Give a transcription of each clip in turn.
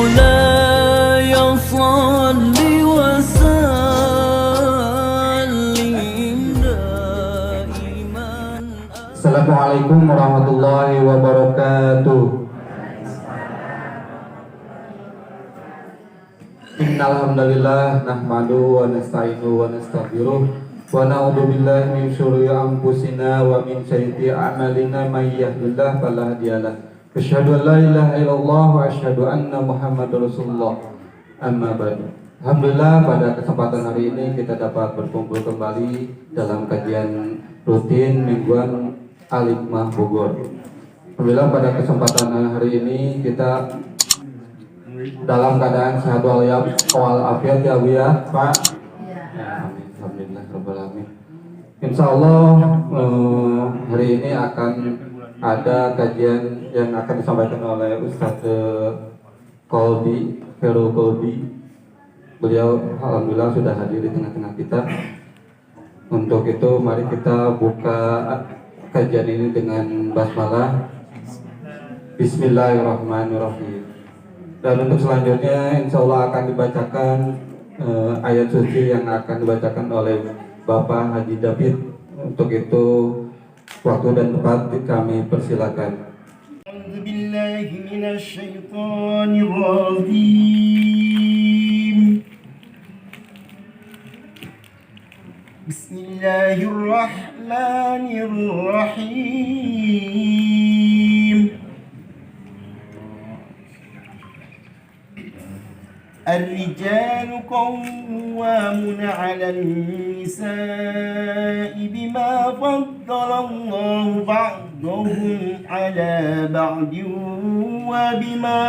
مولاي صل وسلم دائما. Assalamualaikum warahmatullahi wabarakatuh. Innal hamdalillah nahmadu wa nasta'inu wa nastaghfiruh wa na'udzu billahi min syururi anfusina wa min sayyiati a'malina may yahdihillahu fala hadiyalah. Asyhadu an la ilaha illallah wa asyhadu anna Muhammadar Rasulullah. Amma ba'du. Alhamdulillah pada kesempatan hari ini kita dapat berkumpul kembali dalam kajian rutin mingguan Al-Hikmah Bogor. Alhamdulillah pada kesempatan hari ini kita dalam keadaan sehat walafiat ya Bu ya Pak. Ya, amin. Alhamdulillah rabbil alamin. Insyaallah hari ini akan ada kajian yang akan disampaikan oleh Ustadz Kolbi, Heru Kolbi. Beliau alhamdulillah sudah hadir di tengah-tengah kita. Untuk itu mari kita buka kajian ini dengan basmalah. Bismillahirrahmanirrahim. Dan untuk selanjutnya insya Allah akan dibacakan ayat suci yang akan dibacakan oleh Bapak Haji David. Untuk itu waktu dan tempat kami persilakan. A'udzubillahi minasyaitonirrajim. Bismillahirrahmanirrahim. الرجال قوامون على النساء بما فضل الله بعضهم على بعض وبما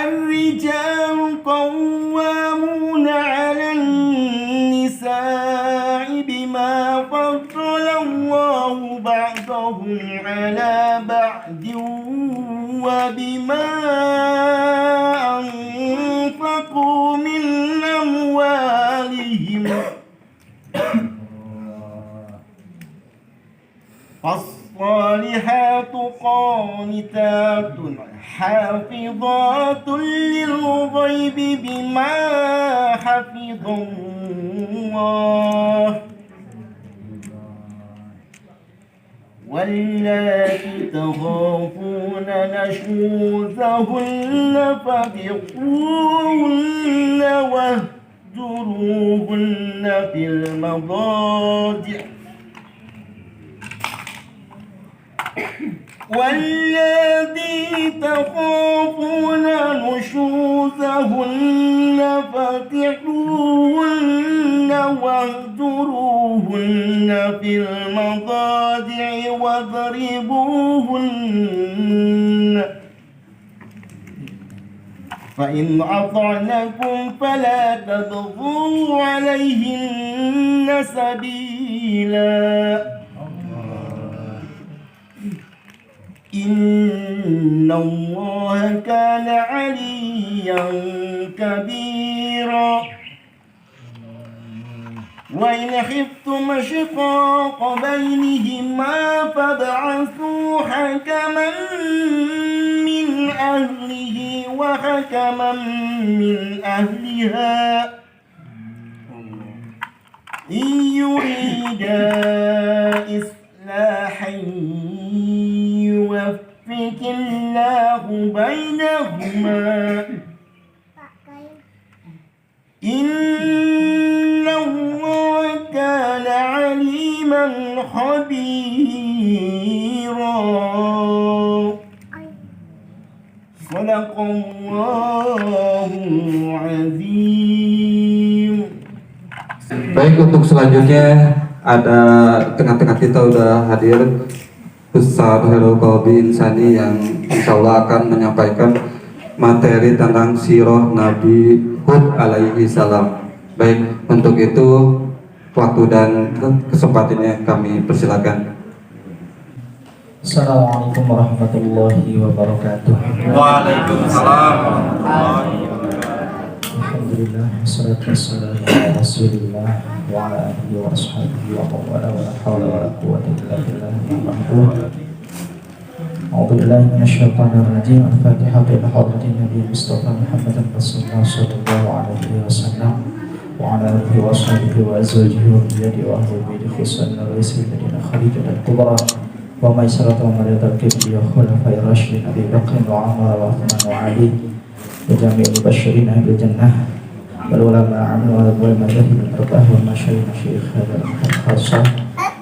الرجال قوامون على النساء بما فضل الله بعضهم على بعض وبما أنفقوا من أموالهم فالصالحات قانتات حافظات للغيب بما حفظ الله واللاتي تخافون نشوزهن فاهجروهن واهجروهن في المضاجع والذي تخافون نشوزهن فاهجروهن واهجروهن في المضاجع واضربوهن فإن أطعنكم فلا تبغوا عليهن سبيلا إن الله كان عليا كبيرا وإن خفتم شقاق بينهما فابعثوا حكما من أهله وحكما من أهلها إن يريدا إصلاحا يوفق الله بينهما إن الله كان عليما خبيرا صدق الله العظيم. Baik, untuk selanjutnya ada tengah-tengah kita udah hadir Ustaz Khairul Qalbi Insani yang insya Allah akan menyampaikan materi tentang sirah Nabi Hud alaihi salam. Baik, untuk itu waktu dan kesempatannya kami persilakan. Assalamualaikum warahmatullahi wabarakatuh. Waalaikumsalam. Alhamdulillah, wassalatu wassalamu ala Rasulillah wa ala alihi wa ashabihi wa man wala wa la hawla wa la quwwata illa billah. A'udzu billahi minasyaitonir rajim. Al-Fatihah bi hadratin Nabi Mustafa Muhammadin Rasulullah sallallahu alaihi wasallam wa ala alihi wa ashabihi wa azwajihi wa dhurriyyatihi wa ahli baiti khususan Nabi Sayyidina Khadijah al-Kubra wa Maisarah wa Mariyatul Kibri wa khulafai rasyidin Abi Bakr wa Umar wa Uthman wa Ali wa jami'il mubasysyirin bil jannah wal ulama amin wa al madhhab al arba'ah wa masyayikh hadal khassah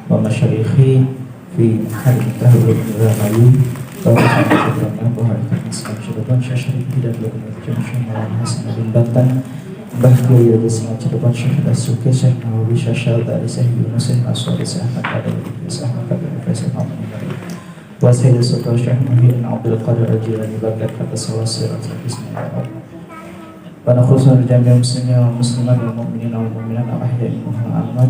wa masyayikhi fi hadal tahwil al-ramayi wa masyayikh Cirebon Syekh Hidayat Hasan bin Bantan Mbah Kiai dari Singa Cirebon Syekh Dasuki Syekh Nawawi Syekh dari Syekh Yunus Syekh Aswadi Syekh Ahmad Adil Syekh Ahmad Faisal Amin wa Sayyid Sultan Syekh Muhyiddin Abdul Qadir Al-Jilani bakat kata sawasirat bismillahirrahmanirrahim. Wa nakhusul jami'al muslimin wal muslimat wal mu'minin wal mu'minat al-ahya'i minhum al-amwat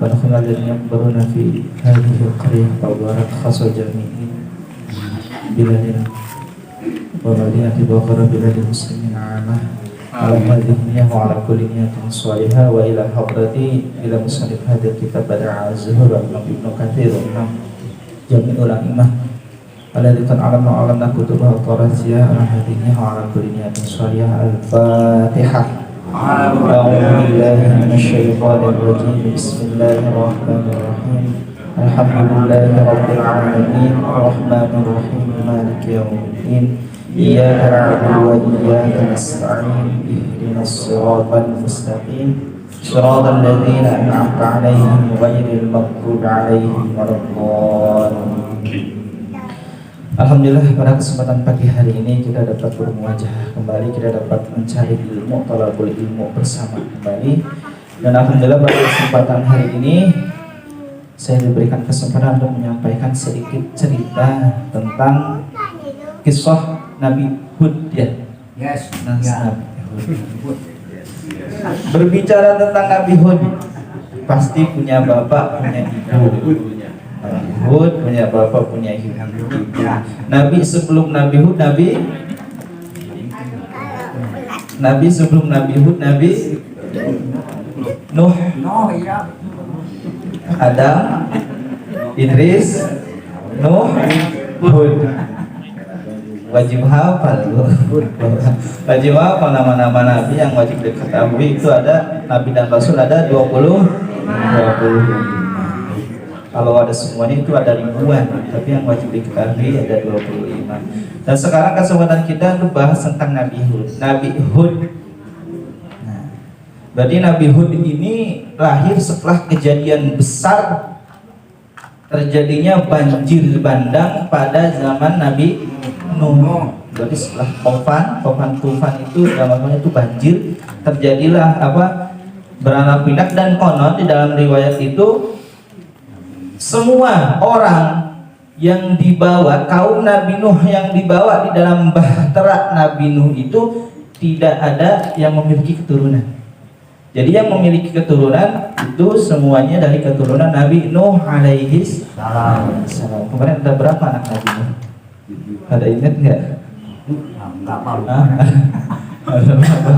wa nakhul alladziina yakbaruna fi hadhihi al-qaryah wa barak khassa jami'i biladina wa madinati Baqarah biladil muslimin 'amah ala hadhihi niyyah wa ala kulli niyyatin shalihah wa ila hadrati ila musannif hadhihi kitab Badr az-Zuhur wa Ibnu Katsir wa jami'ul a'imah alladzi kan alamna kutubah al-qarasiyah ala hadhihi niyyah wa ala kulli niyyatin shalihah. Al-Fatihah. A'udzu billahi minasy syaithanir rajim. Bismillahirrahmanirrahim. Alhamdulillahi rabbil alamin arrahmanir rahim maliki yaumiddin iyyaka na'budu wa iyyaka nasta'in ihdinas siratal mustaqim siratal ladzina an'amta 'alaihim ghairil maghdubi 'alaihim waladdallin. Alhamdulillah, pada kesempatan pagi hari ini kita dapat bermuajah kembali, kita dapat mencari ilmu, thalabul ilmu bersama kembali. Dan alhamdulillah pada kesempatan hari ini saya diberikan kesempatan untuk menyampaikan sedikit cerita tentang kisah Nabi Hud ya. Yes. Nabi Hud. Berbicara tentang Nabi Hud, pasti punya bapak, punya ibu. Nabi Hud punya bapak, punya ibu. Nabi sebelum Nabi Hud, Nabi sebelum Nabi Hud, Nabi Nuh, Adam, Idris, Nuh, Hud. Wajib hafal, wajib hafal nama-nama Nabi yang wajib diketahui. Itu ada Nabi dan Rasul ada 20. Kalau ada semuanya itu ada ribuan, tapi yang wajib diketahui ada 25. Dan sekarang kesempatan kita untuk bahas tentang Nabi Hud. Nabi Hud. Nah, berarti Nabi Hud ini lahir setelah kejadian besar terjadinya banjir bandang pada zaman Nabi Nuh. Berarti setelah tufan itu namanya itu banjir, terjadilah beranak pinak. Dan konon di dalam riwayat itu semua orang yang dibawa, kaum Nabi Nuh yang dibawa di dalam bahtera Nabi Nuh itu tidak ada yang memiliki keturunan. Jadi yang memiliki keturunan itu semuanya dari keturunan Nabi Nuh alaihi salam. Kemarin ada berapa anak Nabi Nuh? Ada ingat nggak? Nggak tahu. Ada berapa?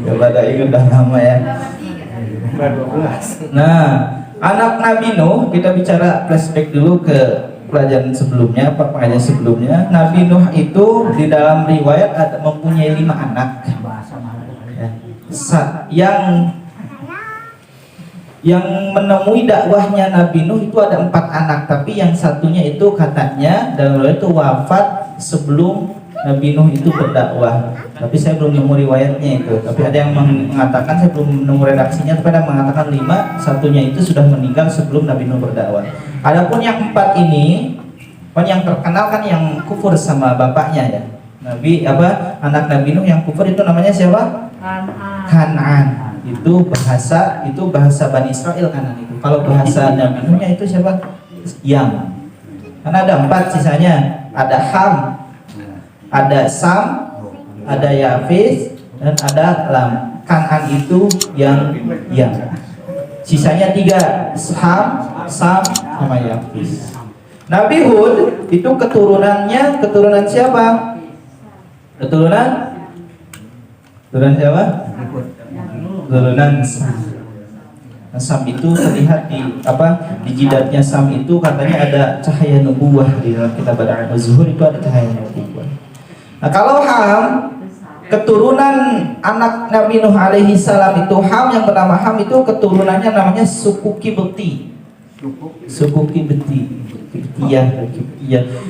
Ya pada ingat dah nama ya. Nah, anak Nabi Nuh, kita bicara flashback dulu ke pelajaran sebelumnya, pengajian sebelumnya. Nabi Nuh itu di dalam riwayat ada mempunyai 5 anak. Ya. Yang menemui dakwahnya Nabi Nuh itu ada 4 anak, tapi yang satunya itu katanya dalam riwayat itu wafat sebelum Nabi Nuh itu berdakwah. Tapi saya belum nemu riwayatnya itu. Tapi ada yang mengatakan, saya belum nemu redaksinya, tapi ada yang mengatakan 5, satunya itu sudah meninggal sebelum Nabi Nuh berdakwah. Adapun yang 4 ini, yang terkenal kan yang kufur sama bapaknya ya. Anak Nabi Nuh yang kufur itu namanya siapa? Kan'an. itu bahasa Bani Israel kanan itu. Kalau bahasa Nabi Nuhnya itu siapa? Yang. Karena ada 4 sisanya. Ada Ham, ada Sam, ada Yafis, dan ada Lam. Kanan itu yang. Sisanya 3, Ham, Sam, sama Yafis. Nabi Hud itu keturunan siapa? Keturunan siapa? Keturunan Sam. Nah, Sam itu terlihat di jidatnya Sam itu katanya ada cahaya nubuwah. Di dalam kitab Az-Zuhur itu ada cahaya nubuwah. Nah, kalau Ham, keturunan anak Nabi Nuh alaihi salam itu Ham, yang bernama Ham itu keturunannya namanya suku Kibti. Suku Kibti. Kiptiyah.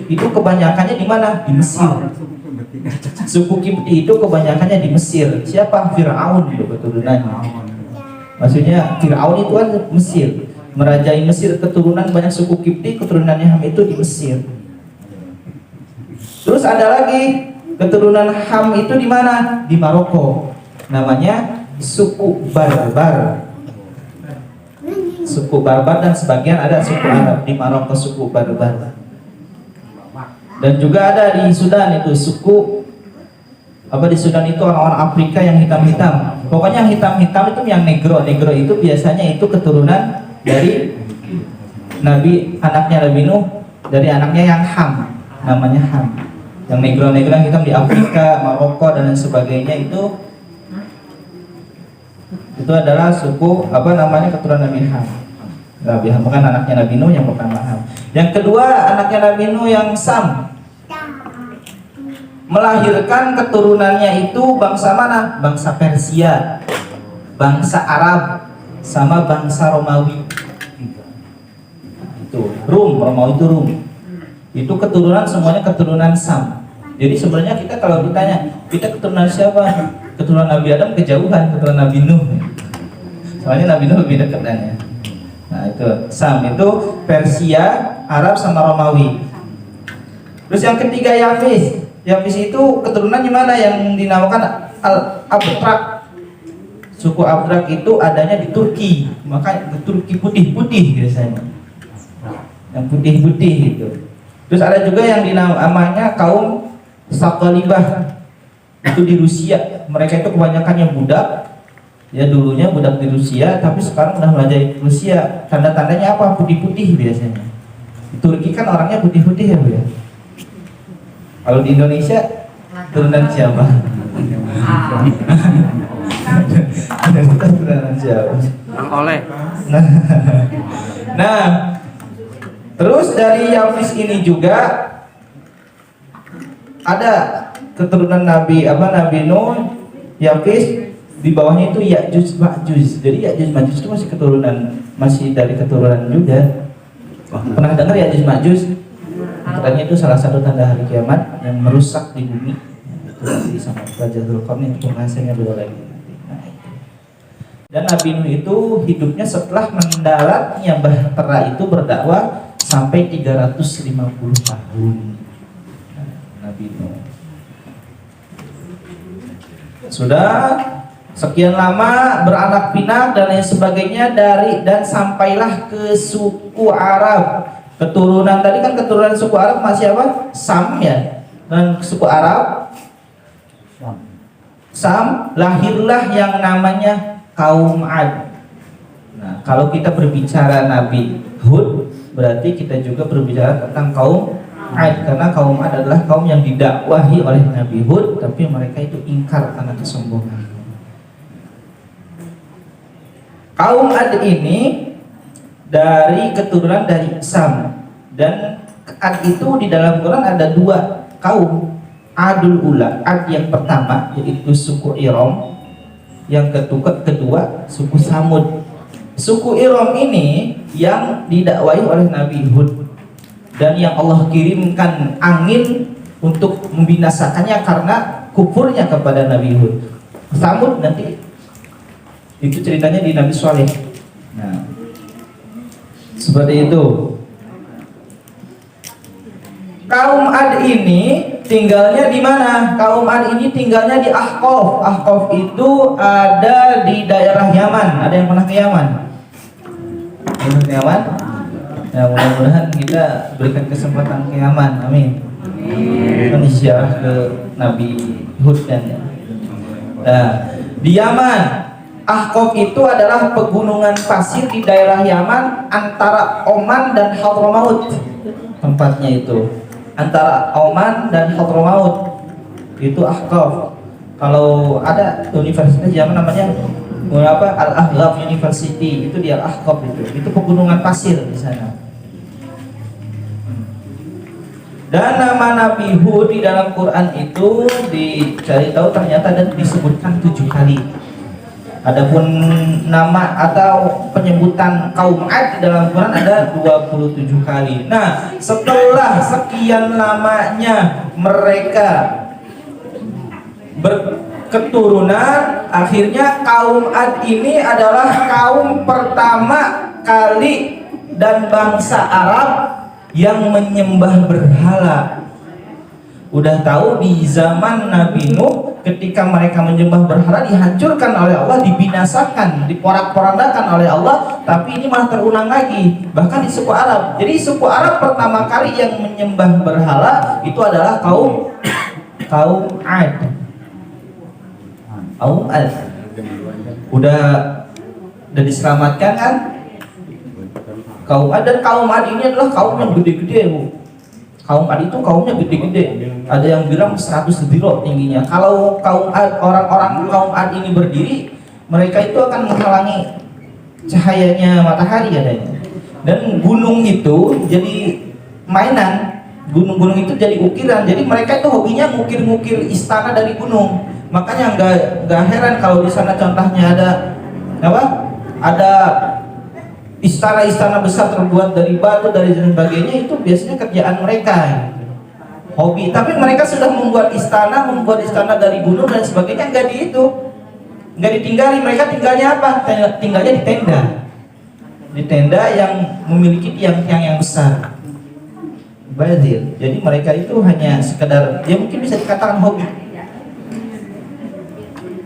Itu kebanyakannya di mana? Di Mesir. Suku Kipti itu kebanyakannya di Mesir. Siapa? Fir'aun itu keturunannya. Maksudnya Fir'aun itu kan Mesir, merajai Mesir, keturunan banyak suku Kipti, keturunannya Ham itu di Mesir. Terus ada lagi keturunan Ham itu di mana? Di Maroko. Namanya suku Barbar. Suku Barbar, dan sebagian ada suku Arab di Maroko, suku Barbar. Dan juga ada di Sudan itu suku di Sudan itu orang-orang Afrika yang hitam-hitam. Pokoknya yang hitam-hitam itu yang negro itu biasanya itu keturunan dari anaknya Nabi Nuh, dari anaknya yang Ham, namanya Ham. Yang negro yang hitam di Afrika, Maroko dan lain sebagainya itu adalah suku keturunan Nabi Ham. Nabi Ham bukan anaknya Nabi Nuh yang pertama Ham. Yang kedua anaknya Nabi Nuh yang Sam, melahirkan keturunannya itu bangsa mana? Bangsa Persia, bangsa Arab, sama bangsa Romawi. Itu Romawi itu Rum. Itu keturunan semuanya keturunan Sam. Jadi sebenarnya kita kalau ditanya kita keturunan siapa? Keturunan Nabi Adam kejauhan, keturunan Nabi Nuh. Soalnya Nabi Nuh lebih dekat dan ya. Nah itu Sam itu Persia, Arab sama Romawi. Terus yang ketiga Yafis. Yafis itu keturunan di mana yang dinamakan Al-Abtrak. Suku Abtrak itu adanya di Turki, maka di Turki putih-putih biasanya. Yang putih-putih itu. Terus ada juga yang dinamanya kaum Sakalibah. Itu di Rusia. Mereka itu kebanyakannya budak. Ya dulunya budak di Rusia, tapi sekarang udah melajari Rusia. Tanda-tandanya apa? Putih-putih biasanya. Di Turki kan orangnya putih-putih ya, Bu ya. Kalau di Indonesia turunan siapa? Turunan siapa? Oleh. Nah, terus dari Yafis ini juga ada keturunan Nabi Nuh, Yafis, di bawahnya itu Ya'juj Ma'juj. Jadi Ya'juj Ma'juj itu masih dari keturunan juga. Pernah dengar Ya'juj Ma'juj? Katanya itu salah satu tanda hari kiamat yang merusak di bumi. Itu nanti sama Raja Dzulqarnain itu pembahasannya dulu lagi. Nah, itu. Dan Nabi Nuh itu hidupnya setelah mendaratnya Bahtera itu berdakwah sampai 350 tahun. Nabi Nuh sudah sekian lama beranak pinak dan lain sebagainya dan sampailah ke suku Arab. Keturunan tadi kan keturunan suku Arab masih apa? Sam ya. Dan suku Arab Sam, lahirlah yang namanya kaum Ad. Nah, kalau kita berbicara Nabi Hud, berarti kita juga berbicara tentang kaum Ad, karena kaum Ad adalah kaum yang didakwahi oleh Nabi Hud, tapi mereka itu ingkar karena kesombongan. Kaum Ad ini dari keturunan dari Sam, dan Ad itu di dalam Quran ada 2 kaum. Adul Ula, Ad yang pertama yaitu suku Iram, yang kedua suku Samud. Suku Iram ini yang didakwahi oleh Nabi Hud dan yang Allah kirimkan angin untuk membinasakannya karena kufurnya kepada Nabi Hud. Samud nanti itu ceritanya di Nabi Saleh. Nah, seperti itu. Kaum Ad ini tinggalnya di mana? Kaum Ad ini tinggalnya di Ahqaf. Ahqaf itu ada di daerah Yaman. Ada yang pernah ke Yaman? Pernah ke Yaman? Ya, mudah-mudahan kita berikan kesempatan ke Yaman. Amin. Indonesia ke Nabi Hud dan ya. Nah, di Yaman, Ahqaf itu adalah pegunungan pasir di daerah Yaman antara Oman dan Hadramaut. Tempatnya itu antara Oman dan Hadramaut. Itu Ahqaf. Kalau ada universitas Yaman namanya Al-Ahqaf University, itu di Al-Ahqaf itu pegunungan pasir di sana. Dan nama Nabi Hud di dalam Quran itu dicari tahu ternyata ada disebutkan 7 kali. Adapun nama atau penyebutan kaum Ad di dalam Quran ada 27 kali. Nah, setelah sekian lamanya mereka berketurunan, akhirnya kaum Ad ini adalah kaum pertama kali dan bangsa Arab yang menyembah berhala. Udah tahu di zaman Nabi Nuh ketika mereka menyembah berhala dihancurkan oleh Allah, dibinasakan, diporak-porandakan oleh Allah, tapi ini malah terulang lagi bahkan di suku Arab. Jadi suku Arab pertama kali yang menyembah berhala itu adalah kaum Ad. Kaum Ad. Udah diselamatkan kan? Kaum Ad, dan kaum Ad ini adalah kaum yang gede-gede, Bu. Kaum Ad itu kaumnya gede-gede. Ada yang bilang 100 dirok tingginya. Kalau kaum Ad, orang-orang kaum Ad ini berdiri, mereka itu akan menghalangi cahayanya matahari adanya. Dan gunung itu jadi mainan. Gunung-gunung itu jadi ukiran. Jadi mereka itu hobinya ngukir-ngukir istana dari gunung. Makanya nggak heran kalau di sana contohnya ada apa? Ada istana-istana besar terbuat dari batu, dari dan sebagainya, itu biasanya kerjaan mereka, hobi. Tapi mereka sudah membuat istana dari gunung dan sebagainya, nggak ditinggali. Mereka tinggalnya apa? Tinggalnya di tenda yang memiliki tiang-tiang yang besar. Badir. Jadi mereka itu hanya sekedar, ya mungkin bisa dikatakan hobi.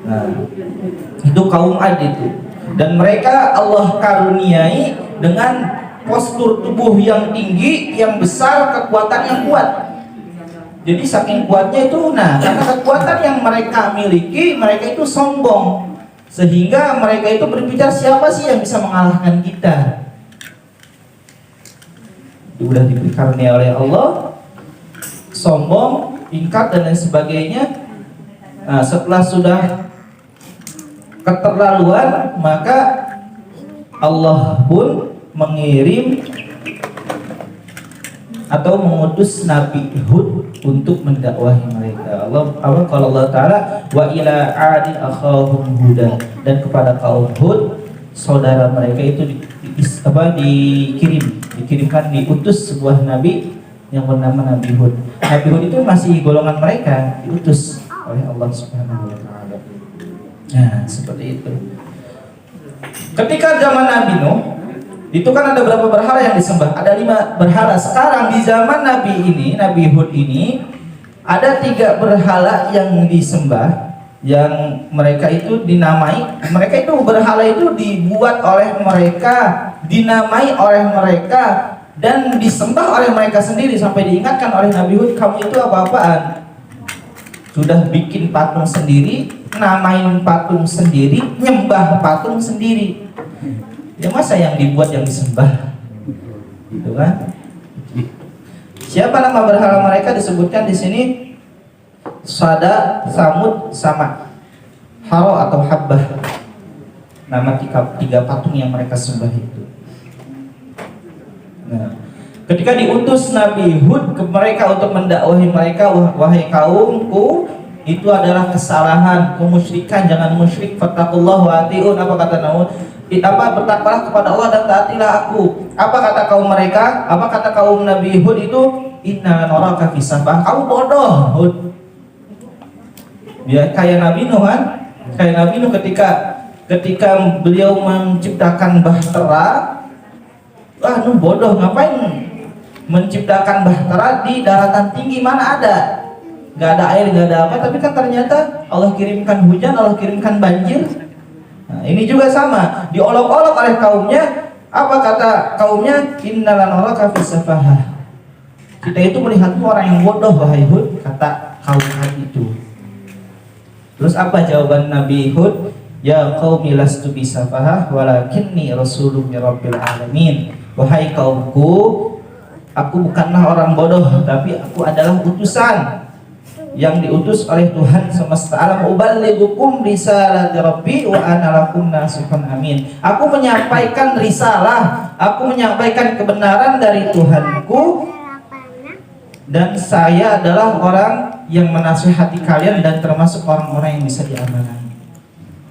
Nah, itu kaum Ad itu. Dan mereka Allah karuniai dengan postur tubuh yang tinggi, yang besar, kekuatan yang kuat. Jadi saking kuatnya itu, karena kekuatan yang mereka miliki, mereka itu sombong, sehingga mereka itu berpikir siapa sih yang bisa mengalahkan kita. Sudah diberi karunia oleh Allah, sombong, ingkar dan lain sebagainya. Nah, setelah sudah keterlaluan, maka Allah pun mengirim atau mengutus Nabi Hud untuk mendakwahi mereka. Kalau Allah Ta'ala wa ila adin akhahum huda, dan kepada kaum Hud saudara mereka itu dikirimkan, diutus sebuah nabi yang bernama Nabi Hud. Nabi Hud itu masih golongan mereka, diutus oleh Allah Subhanahu wa Ta'ala. Nah, seperti itu. Ketika zaman Nabi Nuh, itu kan ada berapa berhala yang disembah? Ada 5 berhala. Sekarang di zaman Nabi Hud ini, ada 3 berhala yang disembah, yang mereka itu dinamai. Mereka itu berhala itu dibuat oleh mereka, dinamai oleh mereka, dan disembah oleh mereka sendiri, sampai diingatkan oleh Nabi Hud, kamu itu apa-apaan? Sudah bikin patung sendiri, namain patung sendiri, nyembah patung sendiri. Ya masa yang dibuat yang disembah, gitu kan? Siapa nama berhala mereka? Disebutkan di sini Sada, Samud, sama Haro atau Habbah. Nama 3 patung yang mereka sembah itu. Nah, ketika diutus Nabi Hud ke mereka untuk mendakwahi mereka, wahai kaumku, itu adalah kesalahan, kemusyrikan, jangan musyrik, fattaqullaha wa atiun. Apa kata Nabi? Bertakwalah kepada Allah dan taatilah aku. Apa kata kaum mereka? Apa kata kaum Nabi Hud itu? Inna naraka fi sabah. Kamu bodoh, Hud. Ya kayak Nabi Nuh kan? Kayak Nabi Nuh ketika beliau menciptakan bahtera. Nuh bodoh, ngapain menciptakan bahtera di daratan tinggi, mana ada? Gak ada air, gak ada apa, tapi kan ternyata Allah kirimkan hujan, Allah kirimkan banjir. Nah, ini juga sama, diolok-olok oleh kaumnya. Apa kata kaumnya? Innalanaraka fisafahah. Kita itu melihatmu orang yang bodoh, wahai Hud, kata kaum Ad itu. Terus apa jawaban Nabi Hud? Ya qaumi lastu bisafahah walakinni rasulun mirabbil alamin. Wahai kaumku, aku bukanlah orang bodoh, tapi aku adalah utusan yang diutus oleh Tuhan semesta alam. Uballighukum risalati rabbi wa ana lakum nasihun amin. Aku menyampaikan risalah, aku menyampaikan kebenaran dari Tuhanku, dan saya adalah orang yang menasihati kalian dan termasuk orang-orang yang bisa diamankan.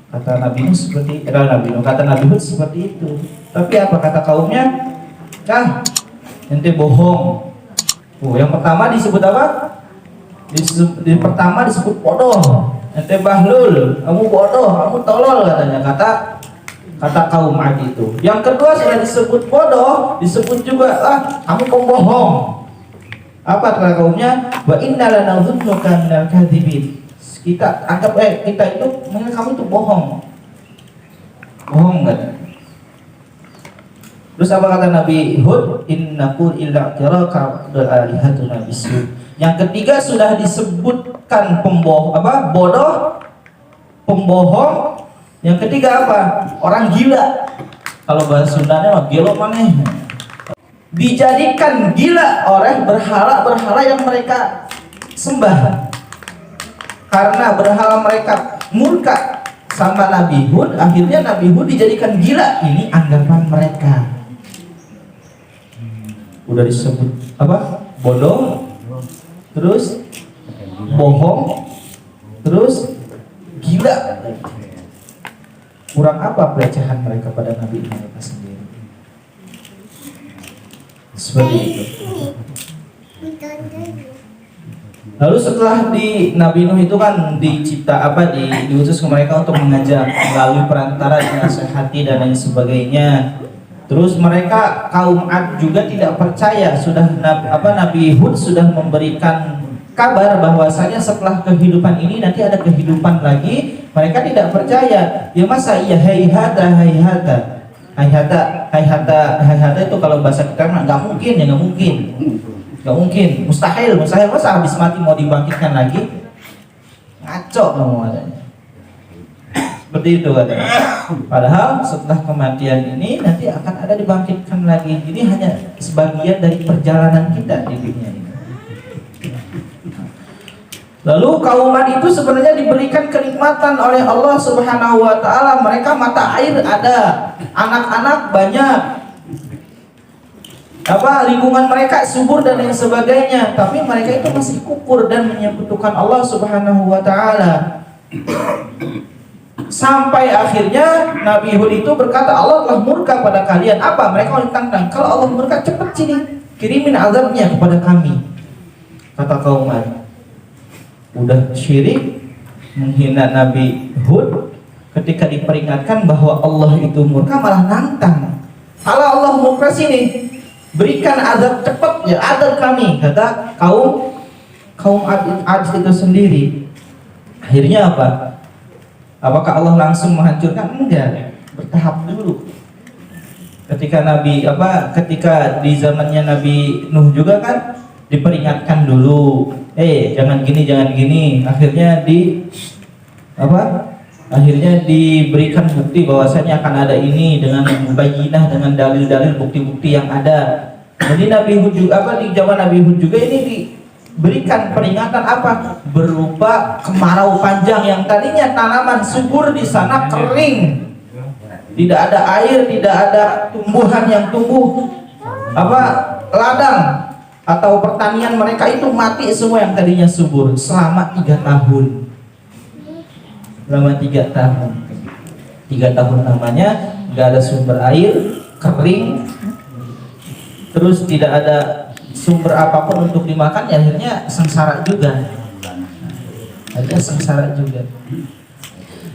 Kata Nabi Nuh seperti kata Nabi Hud seperti itu. Tapi apa kata kaumnya? Ente bohong. Yang pertama disebut apa? Pertama disebut bodoh. Ente bahlul, kamu bodoh, kamu tolol, katanya, kata kaum Ad itu. Yang kedua sudah disebut bodoh, disebut juga kamu pembohong. Apa kata kaumnya? Wa inna lanadhunnuka minal kadhibin. Kita anggap kita itu mengenai kamu itu bohong. Bohong kan? Terus apa kata Nabi Hud? Innaku illa tiraka alihatuna bisu. Yang ketiga sudah disebutkan bodoh, pembohong. Yang ketiga apa? Orang gila. Kalau bahasa Sundanya mah gelo maneh. Dijadikan gila oleh berhala-berhala yang mereka sembah. Karena berhala mereka murka sama Nabi Hud, akhirnya Nabi Hud dijadikan gila. Ini anggapan mereka. Udah disebut apa? Bodoh, terus bohong, terus gila. Kurang apa pelecehan mereka pada Nabi mereka sendiri? Seperti itu. Lalu setelah di Nabi Nuh itu kan diutus ke mereka untuk mengajak melalui perantara, dinasihati dan lain sebagainya. Terus mereka kaum Ad juga tidak percaya. Nabi Hud sudah memberikan kabar bahwasanya setelah kehidupan ini nanti ada kehidupan lagi. Mereka tidak percaya. Ya masa iya, hayhata itu kalau bahasa kita nggak mungkin, ya nggak mungkin. Gak mungkin, mustahil masa habis mati mau dibangkitkan lagi? Ngaco kamu adanya. Seperti itu katanya. Padahal setelah kematian ini nanti akan ada dibangkitkan lagi. Ini hanya sebagian dari perjalanan kita di dunia ini. Lalu kaum Ad itu sebenarnya diberikan kenikmatan oleh Allah Subhanahu wa taala. Mereka mata air ada, anak-anak banyak. Lingkungan mereka subur dan lain sebagainya, tapi mereka itu masih kufur dan menyekutukan Allah Subhanahu wa taala. Sampai akhirnya Nabi Hud itu berkata, Allah telah murka pada kalian. Apa? Mereka ditantang, kalau Allah murka cepat sini, kirimin azabnya kepada kami. Kata kaum Ad, udah syirik, menghina Nabi Hud. Ketika diperingatkan bahwa Allah itu murka malah nantang. Kalau Allah murka sini, berikan azab cepat, ya azab kami, kata kaum Ad itu sendiri. Akhirnya apa? Apakah Allah langsung menghancurkan? Enggak, bertahap dulu. Ketika ketika di zamannya Nabi Nuh juga kan diperingatkan dulu, jangan gini. Akhirnya diberikan bukti bahwasanya akan ada ini dengan bayyinah, dengan dalil-dalil bukti-bukti yang ada. Jadi Nabi Hud juga di zaman Nabi Hud juga ini diberikan peringatan berupa kemarau panjang yang tadinya tanaman subur di sana kering, tidak ada air, tidak ada tumbuhan yang tumbuh ladang atau pertanian mereka itu mati semua yang tadinya subur selama 3 tahun. Selama 3 tahun. 3 tahun namanya nggak ada sumber air, kering, terus tidak ada sumber apapun untuk dimakan, ya akhirnya sengsara juga.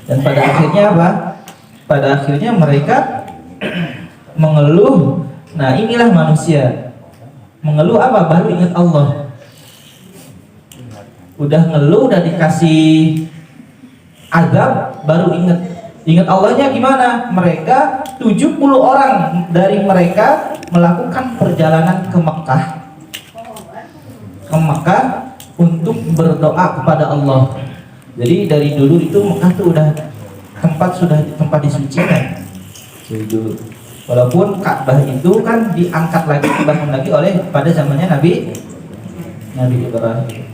Dan pada akhirnya Pada akhirnya mereka mengeluh. Nah, inilah manusia. Mengeluh apa? Baru ingat Allah. Udah ngeluh, udah dikasih azab, baru ingat Allahnya gimana? Mereka 70 orang dari mereka melakukan perjalanan ke Mekah untuk berdoa kepada Allah. Jadi dari dulu itu Mekah tuh udah tempat disucikan. Dari dulu. Walaupun Ka'bah itu kan diangkat lagi, dibangun lagi oleh pada zamannya Nabi Ibrahim.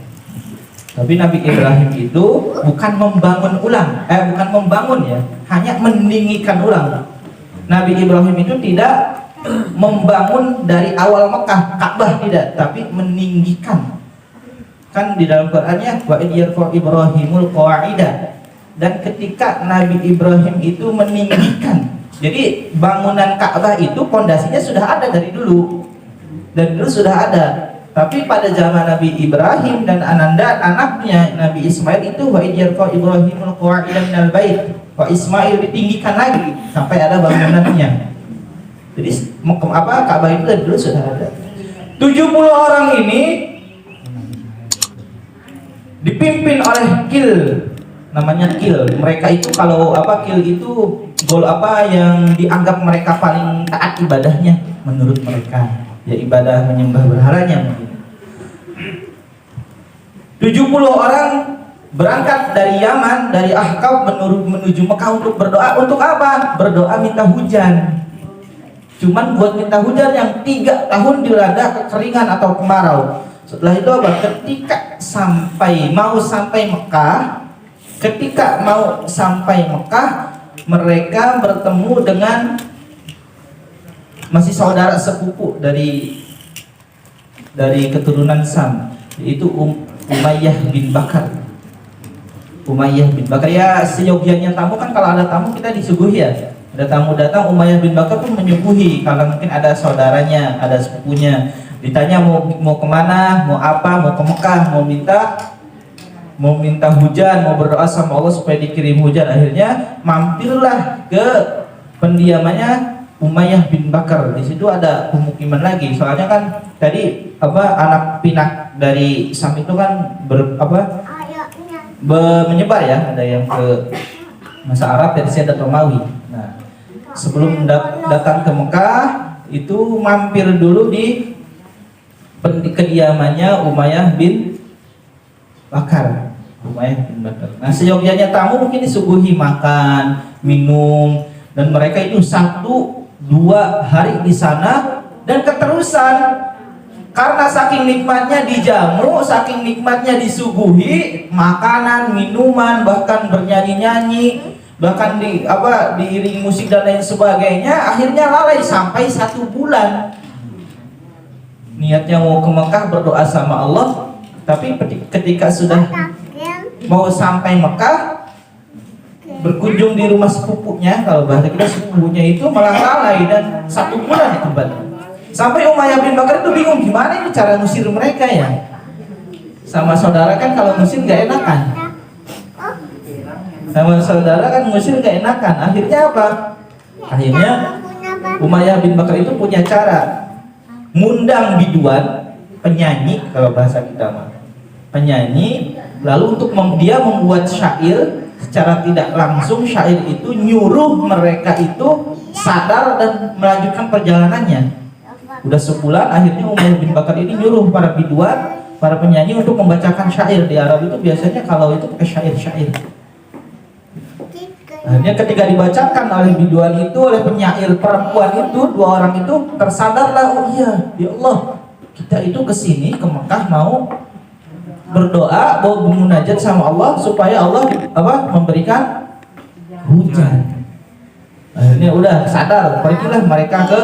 Tapi Nabi Ibrahim itu bukan membangun ya, hanya meninggikan ulang. Nabi Ibrahim itu tidak membangun dari awal Mekah, Ka'bah tidak, tapi meninggikan. Kan di dalam Qur'annya wa id yarfa Ibrahimul qawa'ida. Dan ketika Nabi Ibrahim itu meninggikan, jadi bangunan Ka'bah itu pondasinya sudah ada dari dulu. Dan dulu sudah ada. Tapi pada zaman Nabi Ibrahim dan anaknya Nabi Ismail itu wa id yarfa Ibrahimul qawa'ida minal bait. Wa Ismail ditinggikan lagi sampai ada bangunannya. Jadi Ka'bah itu dari dulu sudah ada. 70 orang ini dipimpin oleh Kil, namanya Kil. Mereka itu kalau Kil itu gol yang dianggap mereka paling taat ibadahnya menurut mereka, ya ibadah menyembah berhalanya mungkin. 70 orang berangkat dari Yaman, dari Ahqaf menuju Mekah untuk berdoa. Untuk apa? Berdoa minta hujan. Cuman buat minta hujan yang 3 tahun dilanda kekeringan atau kemarau. Setelah itu ketika mau sampai Mekah, mereka bertemu dengan masih saudara sepupu dari keturunan Sam, yaitu Umayyah bin Bakar. Ya seyogianya tamu kan, kalau ada tamu kita disuguhi ya. Ada tamu datang, Umayyah bin Bakar pun menyuguhi. Kalau mungkin ada saudaranya, ada sepupunya, ditanya mau kemana, mau apa, mau ke Mekah, mau minta hujan, mau berdoa sama Allah supaya dikirim hujan. Akhirnya mampirlah ke pendiamannya Umayyah bin Bakar. Di situ ada pemukiman lagi. Soalnya kan tadi anak pinak dari Sam itu kan menyebar ya. Ada yang ke masa Arab, Persia dan Romawi. Nah, sebelum datang ke Mekah itu mampir dulu di kediamannya Umayyah bin Bakar. Nah, seyogyanya tamu mungkin disuguhi makan, minum, dan mereka itu 1-2 hari di sana dan keterusan. Karena saking nikmatnya dijamu, saking nikmatnya disuguhi makanan, minuman, bahkan bernyanyi-nyanyi, bahkan diiringi musik dan lain sebagainya, akhirnya lalai sampai 1 bulan. Niatnya mau ke Mekah berdoa sama Allah, tapi ketika sudah mau sampai Mekah, berkunjung di rumah sepupunya, kalau bahasa kita sepupunya itu malah lalai dan 1 bulan itu berarti. Sampai Umayyah bin Bakar itu bingung gimana ini cara ngusir mereka ya. Sama saudara kan kalau ngusir gak enakan. Akhirnya apa? Akhirnya Umayyah bin Bakar itu punya cara. Ngundang biduan, penyanyi kalau bahasa kita mah. Penyanyi, lalu untuk dia membuat syair. Secara tidak langsung syair itu nyuruh mereka itu sadar dan melanjutkan perjalanannya. Udah sebulan, akhirnya Umayyah bin Bakar ini nyuruh para biduan, para penyanyi untuk membacakan syair. Di Arab itu biasanya kalau itu pakai syair-syair. Akhirnya ketika dibacakan oleh biduan itu, oleh penyair perempuan itu, 2 orang itu tersadarlah, oh iya, ya Allah, kita itu kesini ke Mekah mau berdoa, mau bermunajat sama Allah supaya Allah memberikan hujan. Akhirnya udah sadar, pergilah mereka ke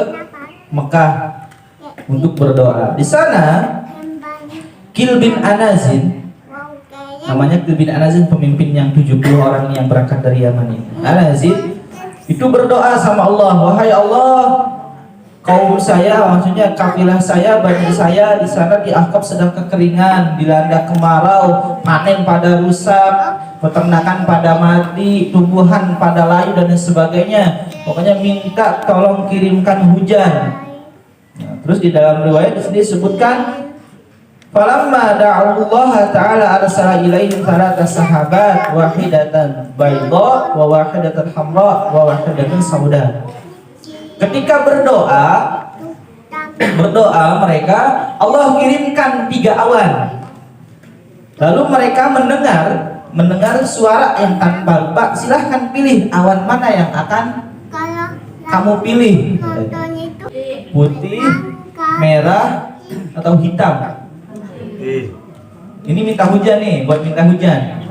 Mekah untuk berdoa. Di sana Kil bin Anazin, namanya Kil bin Anazin, pemimpin yang 70 orang yang berangkat dari Yaman ini. Anazin itu berdoa sama Allah, wahai Allah, kaum saya, maksudnya kafilah saya, bani saya di sana di Ahqaf sedang kekeringan, dilanda kemarau, panen pada rusak, peternakan pada mati, tumbuhan pada layu dan sebagainya. Pokoknya minta tolong kirimkan hujan. Nah, terus di dalam riwayat di sini disebutkan falamma da'allaha ta'ala arsala ilaihim thalatha sahabat wahidatan bayda wa wahidatan hamra wa wahidatan sauda. Ketika berdoa mereka, Allah kirimkan 3 awan. Lalu mereka mendengar suara yang tanpa lupa, silahkan pilih awan mana yang akan kamu pilih, putih, merah, atau hitam. Ini minta hujan nih, buat minta hujan.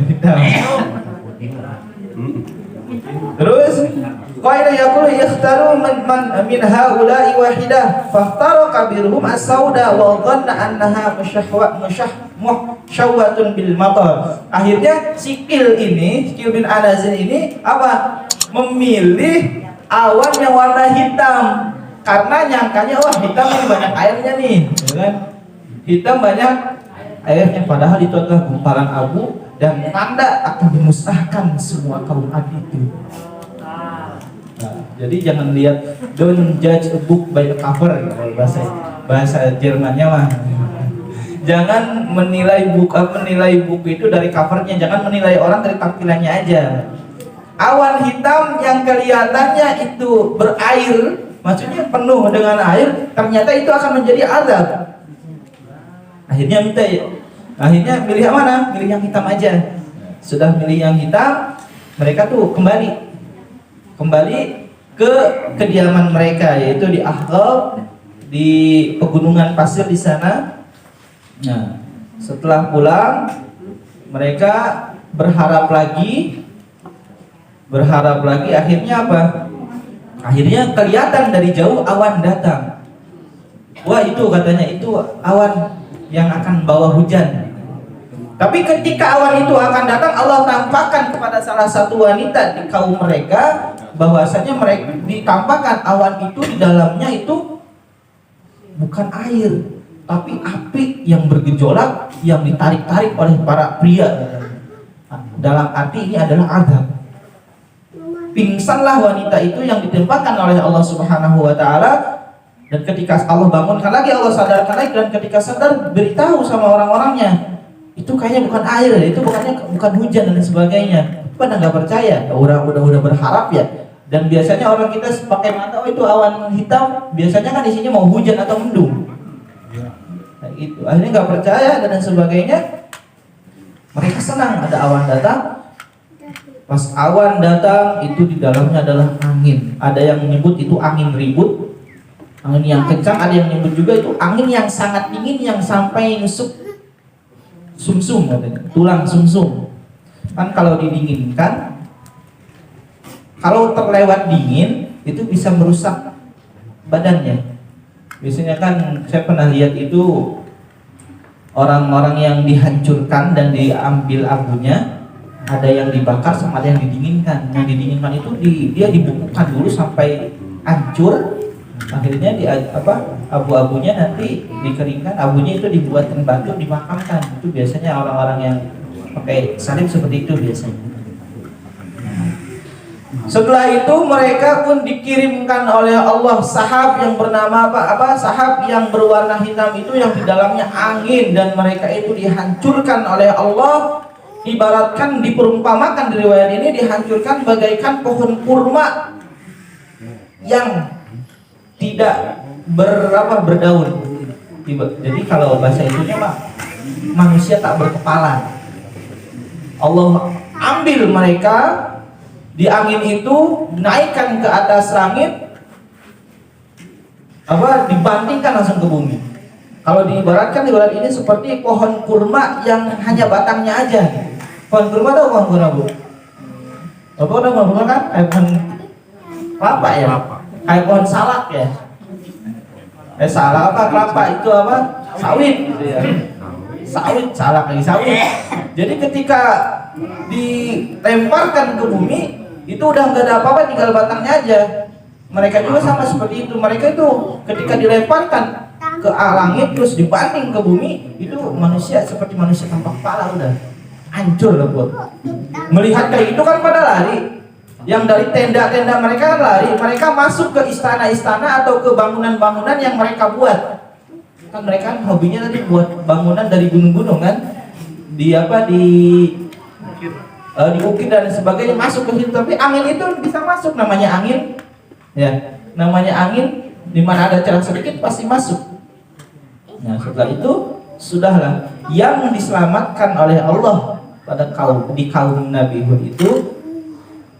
Hitam. Terus qala yaqulu yakhtaru min haula'i wahidah fahtara kabiruhum as-sauda wa dhanna annaha mushawwatun bil matar. Akhirnya Sikil bin Anazin ini apa? Memilih awan yang warna hitam karena nyangkanya wah hitam ini banyak airnya nih, ya kan? Hitam banyak airnya, padahal itu adalah gumpalan abu dan tanda akan dimusnahkan semua kaum Ad itu. Nah, jadi jangan lihat, don't judge a book by the cover, kalau bahasa Jermannya mah. Jangan menilai buku itu dari covernya, jangan menilai orang dari tampilannya aja. Awan hitam yang kelihatannya itu berair, maksudnya penuh dengan air, ternyata itu akan menjadi azab. Akhirnya milih yang mana? Milih yang hitam aja. Sudah milih yang hitam, mereka tuh kembali ke kediaman mereka, yaitu di Ahqaf, di pegunungan pasir di sana. Nah, setelah pulang mereka berharap lagi, akhirnya apa? Akhirnya kelihatan dari jauh awan datang. Wah, itu katanya itu awan yang akan bawa hujan. Tapi ketika awan itu akan datang, Allah tampakkan kepada salah satu wanita di kaum mereka bahwasanya mereka ditampakkan awan itu di dalamnya itu bukan air, tapi api yang bergejolak yang ditarik-tarik oleh para pria. Dalam arti ini adalah azab. Pingsanlah wanita itu yang ditempatkan oleh Allah Subhanahu wa taala, dan ketika Allah bangunkan lagi, Allah sadarkan lagi, dan ketika sadar beritahu sama orang-orangnya, itu kayaknya bukan air, itu bukan hujan dan sebagainya. Pada nggak percaya, udah berharap ya. Dan biasanya orang kita pakai mata, oh itu awan hitam, biasanya kan isinya mau hujan atau mendung. Nah, itu akhirnya nggak percaya dan sebagainya. Mereka senang ada awan datang. Pas awan datang, itu di dalamnya adalah angin. Ada yang menyebut itu angin ribut, angin yang kencang. Ada yang menyebut juga itu angin yang sangat dingin, yang sampai nusuk sumsum, tulang sumsum. Kan kalau didinginkan, kalau terlewat dingin itu bisa merusak badannya. Biasanya kan saya pernah lihat itu orang-orang yang dihancurkan dan diambil abunya, ada yang dibakar sama ada yang didinginkan. Yang didinginkan itu dia dibekukan dulu sampai hancur. Akhirnya abu-abunya nanti dikeringkan, abunya itu dibuatkan batu, dimakamkan. Itu biasanya orang-orang yang pakai salib seperti itu biasanya. Setelah itu mereka pun dikirimkan oleh Allah sahab yang bernama sahab yang berwarna hitam itu, yang di dalamnya angin, dan mereka itu dihancurkan oleh Allah. Ibaratkan, diperumpamakan di riwayat ini, dihancurkan bagaikan pohon kurma yang tidak berdaun. Jadi kalau bahasa itunya manusia tak berkepala. Allah ambil mereka di angin itu, naikkan ke atas langit, dibandingkan langsung ke bumi. Kalau diibaratkan riwayat ini seperti pohon kurma yang hanya batangnya aja. Pohon kurma tahu pohon kurma, Bu? Bapak udah pohon kurma kan? Kayak pohon kelapa ya? Kayak pohon salak ya? Salak apa? Kelapa itu apa? Sawit gitu ya. Sawit, salak lagi sawit. Jadi ketika dilemparkan ke bumi, itu udah nggak ada apa-apa, tinggal batangnya aja. Mereka juga sama seperti itu. Mereka itu ketika dilemparkan ke langit terus dibanding ke bumi, itu manusia seperti manusia tanpa kepala, udah hancur lah, Bu. Melihat kayak itu kan pada lari. Yang dari tenda-tenda mereka lari, mereka masuk ke istana-istana atau ke bangunan-bangunan yang mereka buat. Kan mereka hobinya tadi buat bangunan dari gunung-gunung kan, di bukit dan sebagainya, masuk ke situ. Tapi angin itu bisa masuk, namanya angin, ya, namanya angin. Di mana ada celah sedikit pasti masuk. Nah setelah itu sudahlah, yang diselamatkan oleh Allah pada kaum Nabi Hud itu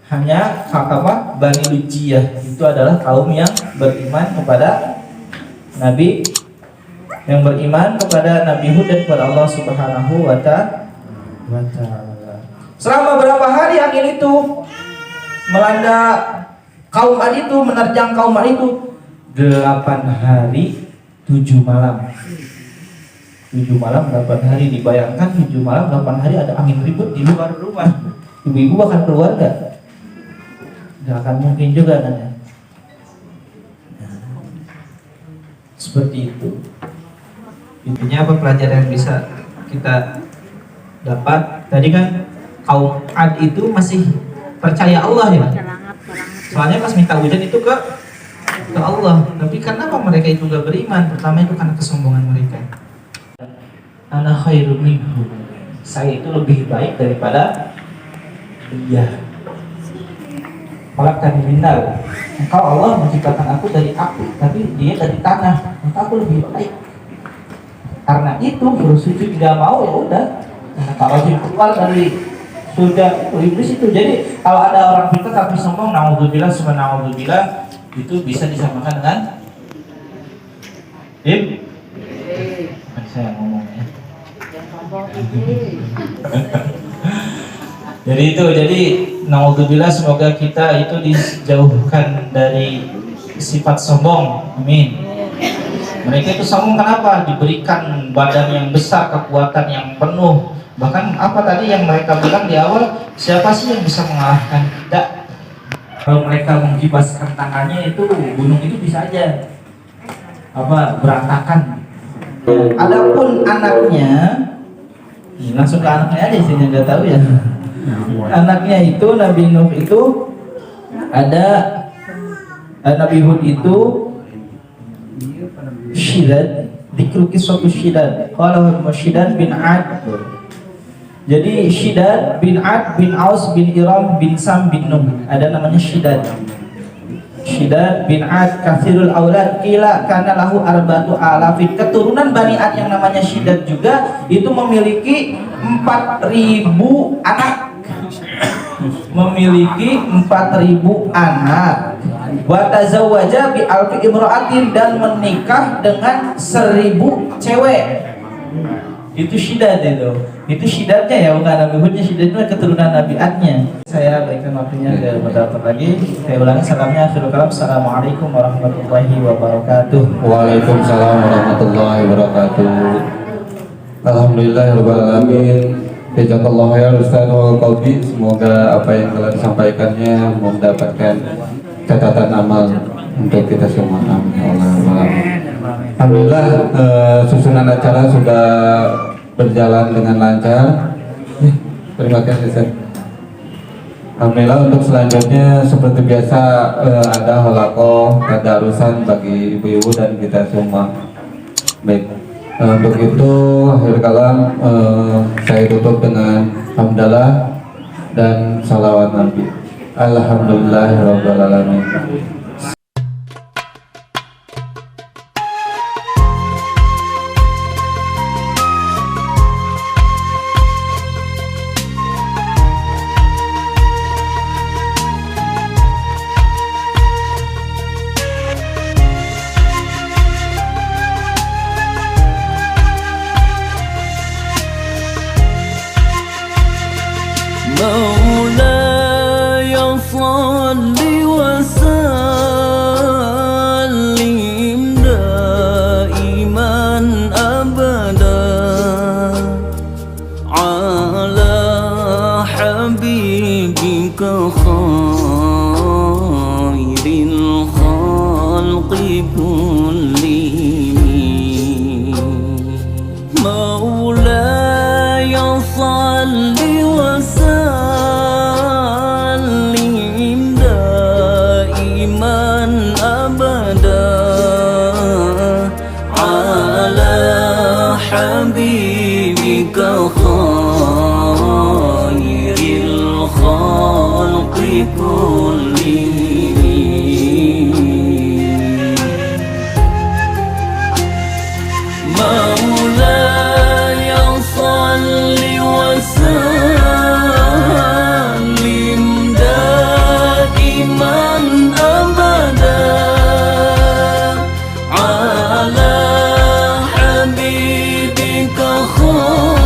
hanya apa? Bani Lujiyah. Itu adalah kaum yang beriman kepada Nabi, yang beriman kepada Nabi Hud dan kepada Allah Subhanahu wa Ta'ala. Selama berapa hari angin itu melanda kaum Ad itu, menerjang kaum Ad itu? 8 hari 7 malam. 7 malam 8 hari, dibayangkan 7 malam 8 hari ada angin ribut di luar rumah. Ibu-ibu akan keluar gak? Gak akan mungkin juga kan ya. Seperti itu. Intinya apa pelajaran yang bisa kita dapat? Tadi kan kaum Ad itu masih percaya Allah ya. Soalnya pas minta hujan itu ke Allah. Tapi kenapa mereka itu gak beriman? Pertama itu karena kesombongan mereka. Ana khairum minhu. Saya itu lebih baik daripada dia. Khalaqtani min nar. Engkau Allah menciptakan aku dari api, tapi dia dari tanah. Maka aku lebih baik. Karena itu bersujud tidak mau, ya udah. Karena kalau keluar dari surga iblis itu. Jadi kalau ada orang pintar tapi sombong, naudzubillah summa naudzubillah, itu bisa disamakan dengan saya ngomongnya. Jadi naudzubillah, semoga kita itu dijauhkan dari sifat sombong. Amin. Mereka itu sombong kenapa? Diberikan badan yang besar, kekuatan yang penuh. Bahkan apa tadi yang mereka bilang di awal, siapa sih yang bisa mengalahkan kita? Kalau mereka menggibaskan tangannya itu, gunung itu bisa aja berantakan. Adapun anaknya, langsung ke anaknya aja sih, nggak tahu ya. Anaknya itu Nabi Nuh itu ada Nabi Hud itu Syidad, dikruki suatu Syidad. Kalau Syidad bin Ad. Jadi Syidad bin Ad bin Aus bin Iram bin Sam bin Nuh, ada namanya Syidad. Syidad bin Ad kathirul aulad kila kana lahu arbatu alafin. Keturunan Bani Ad yang namanya Syidad juga itu memiliki 4.000 anak. Memiliki 4.000 anak. Wa tazawwaja bi alfi imra'atin, dan menikah dengan 1.000 cewek. Itu Syidad itu. Itu Syidadnya ya, bukan Nabi Hudnya. Syidad itu keturunan Nabi Adnya. Saya berikan waktunya ke moderator lagi. Saya ulangi salamnya. Akhirul kalam. Assalamualaikum warahmatullahi wabarakatuh. Waalaikumsalam warahmatullahi wabarakatuh. Alhamdulillahirabbil alamin. Jazakallahu khairan Ustaz wal qalbi. Semoga apa yang telah disampaikannya mendapatkan catatan amal untuk kita semua. Alhamdulillah, susunan acara sudah berjalan dengan lancar. Terima kasih Ustaz. Alhamdulillah, untuk selanjutnya seperti biasa ada halaqah tadarusan bagi ibu-ibu dan kita semua. Baik, untuk itu akhir kalam saya tutup dengan hamdalah dan salawat Nabi. Alhamdulillahirabbil alamin. مولاي صل وسلم دائما أبدا على حبيبك خير الخلق كلهم. مولاي صل وسلم الخلق كلهم مولاي صل وسلم دائما أبدا على حبيبك خير